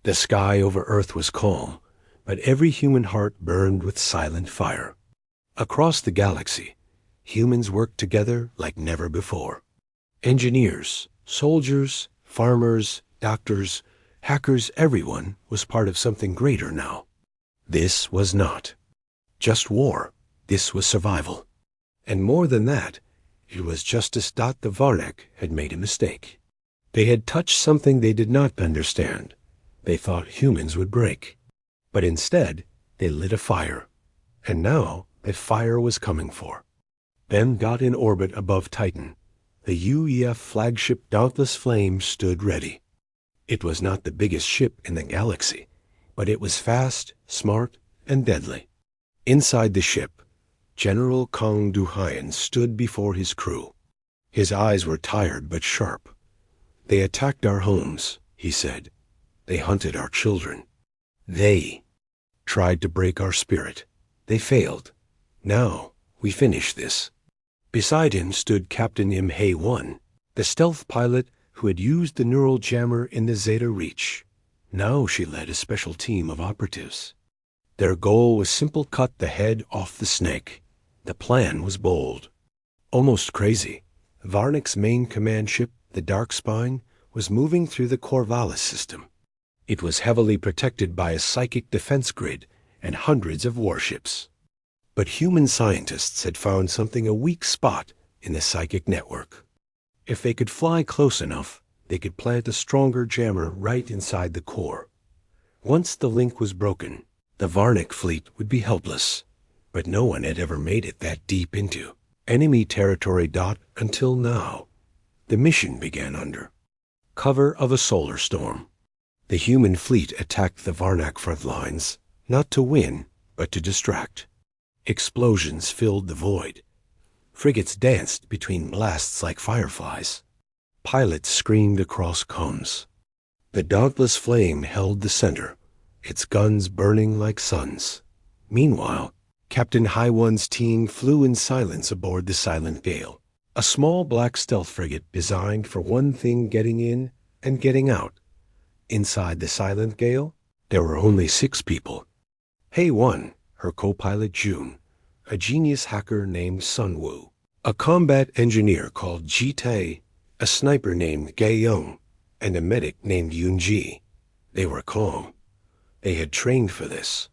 The sky over Earth was calm, but every human heart burned with silent fire. Across the galaxy, humans worked together like never before. Engineers, soldiers, farmers, doctors, hackers, everyone was part of something greater now. This was not just war. This was survival. And more than that, it was justice. The Varnak had made a mistake. They had touched something they did not understand. They thought humans would break. But instead, they lit a fire. And now, the fire was coming for them. In orbit above Titan, the UEF flagship Dauntless Flame stood ready. It was not the biggest ship in the galaxy, but it was fast, smart, and deadly. Inside the ship, General Kang Duhayan stood before his crew. His eyes were tired but sharp. "They attacked our homes," he said. "They hunted our children. They tried to break our spirit. They failed. Now we finish this." Beside him stood Captain Im-Hae-1, the stealth pilot who had used the neural jammer in the Zeta Reach. Now she led a special team of operatives. Their goal was simple: cut the head off the snake. The plan was bold, almost crazy. Varnak's main command ship, the Dark Spine, was moving through the Corvallis system. It was heavily protected by a psychic defense grid and hundreds of warships. But human scientists had found a weak spot in the psychic network. If they could fly close enough, they could plant a stronger jammer right inside the core. Once the link was broken, the Varnak fleet would be helpless. But no one had ever made it that deep into enemy territory. Until now, the mission began under cover of a solar storm. The human fleet attacked the Varnak front lines, not to win, but to distract. Explosions filled the void. Frigates danced between blasts like fireflies. Pilots screamed across comms. The Dauntless Flame held the center, its guns burning like suns. Meanwhile, Captain Hai-1's team flew in silence aboard the Silent Gale, a small black stealth frigate designed for one thing: getting in and getting out. Inside the Silent Gale, there were only 6 people. Hai-1, her co-pilot June, a genius hacker named Sun Woo, a combat engineer called Ji-tae, a sniper named Gae-young, and a medic named Yoon-ji. They were calm. They had trained for this.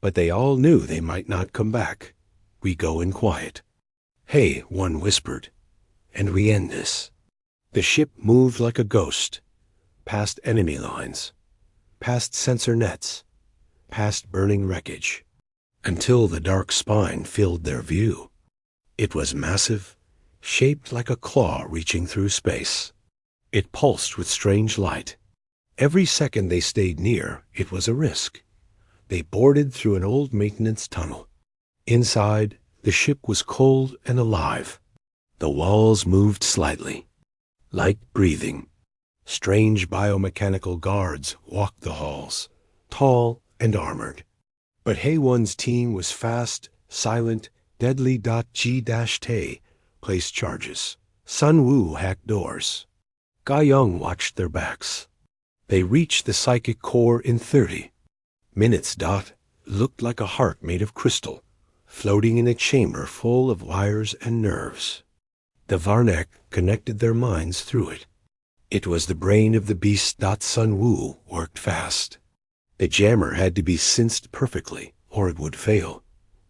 But they all knew they might not come back. "We go in quiet," Hai-1 whispered, "and we end this." The ship moved like a ghost, past enemy lines, past sensor nets, past burning wreckage, until the Dark Spine filled their view. It was massive, shaped like a claw reaching through space. It pulsed with strange light. Every second they stayed near, it was a risk. They boarded through an old maintenance tunnel. Inside, the ship was cold and alive. The walls moved slightly, like breathing. Strange biomechanical guards walked the halls, tall and armored. But Hai-1's team was fast, silent, deadly. Ji-tae placed charges. Sun Woo hacked doors. Gae-young watched their backs. They reached the psychic core in 30 minutes. Looked like a heart made of crystal, floating in a chamber full of wires and nerves. The Varnak connected their minds through it. It was the brain of the beast. Sun Woo worked fast. The jammer had to be synced perfectly, or it would fail.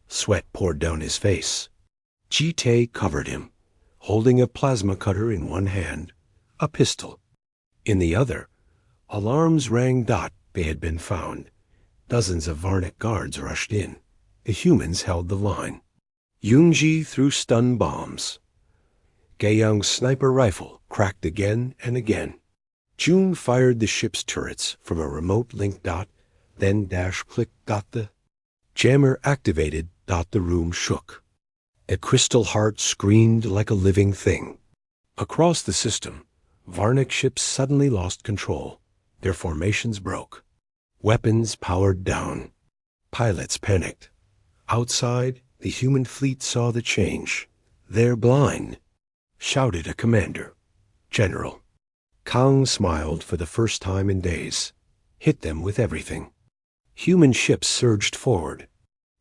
Sweat poured down his face. Ji-tae covered him, holding a plasma cutter in one hand, a pistol in the other. Alarms rang. They had been found. Dozens of Varnak guards rushed in. The humans held the line. Yoon-ji threw stun bombs. Gae-young's sniper rifle cracked again and again. June fired the ship's turrets from a remote link. Then click. The jammer activated. The room shook. A crystal heart screamed like a living thing. Across the system, Varnak ships suddenly lost control. Their formations broke. Weapons powered down. Pilots panicked. Outside, the human fleet saw the change. "They're blind," shouted a commander. "General." Kang smiled for the first time in days. hit them with everything. Human ships surged forward.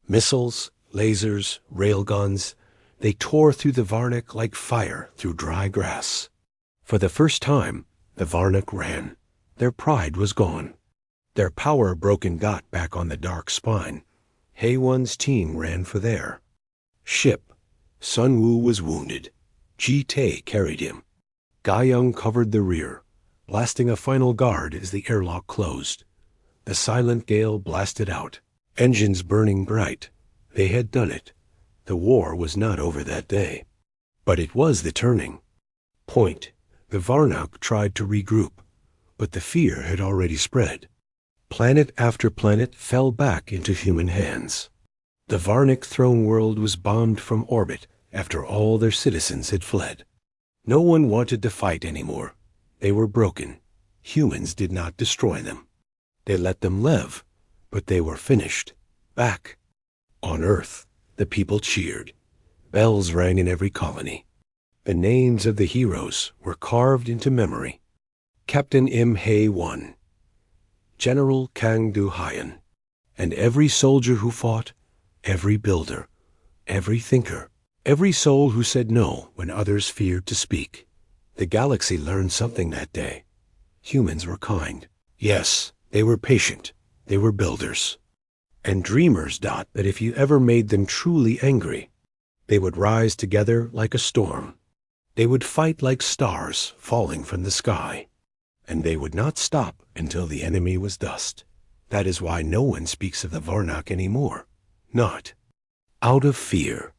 Missiles, lasers, railguns, they tore through the Varnak like fire through dry grass. For the first time, the Varnak ran. Their pride was gone. Their power-broken got back on the dark spine. Hei-1's team ran for there. Ship. Sun Wu was wounded. Ji-Tae carried him. Ga-Young covered the rear, blasting a final guard as the airlock closed. The silent gale blasted out, engines burning bright. They had done it. The war was not over that day. But it was the turning point. The Varnak tried to regroup, but the fear had already spread. Planet after planet fell back into human hands. The Varnak throne world was bombed from orbit after all their citizens had fled. No one wanted to fight anymore. They were broken. Humans did not destroy them. They let them live, but they were finished. Back on Earth, the people cheered. Bells rang in every colony. The names of the heroes were carved into memory. Captain M. Hei-1, General Kang Du-Hyen, and every soldier who fought, every builder, every thinker, every soul who said no when others feared to speak. The galaxy learned something that day. Humans were kind. Yes, they were patient. They were builders. And dreamers, that if you ever made them truly angry, they would rise together like a storm. They would fight like stars falling from the sky. And they would not stop until the enemy was dust. That is why no one speaks of the Varnak anymore. Not out of fear,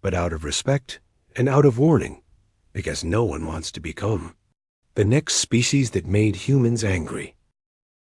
but out of respect and out of warning, because no one wants to become the next species that made humans angry.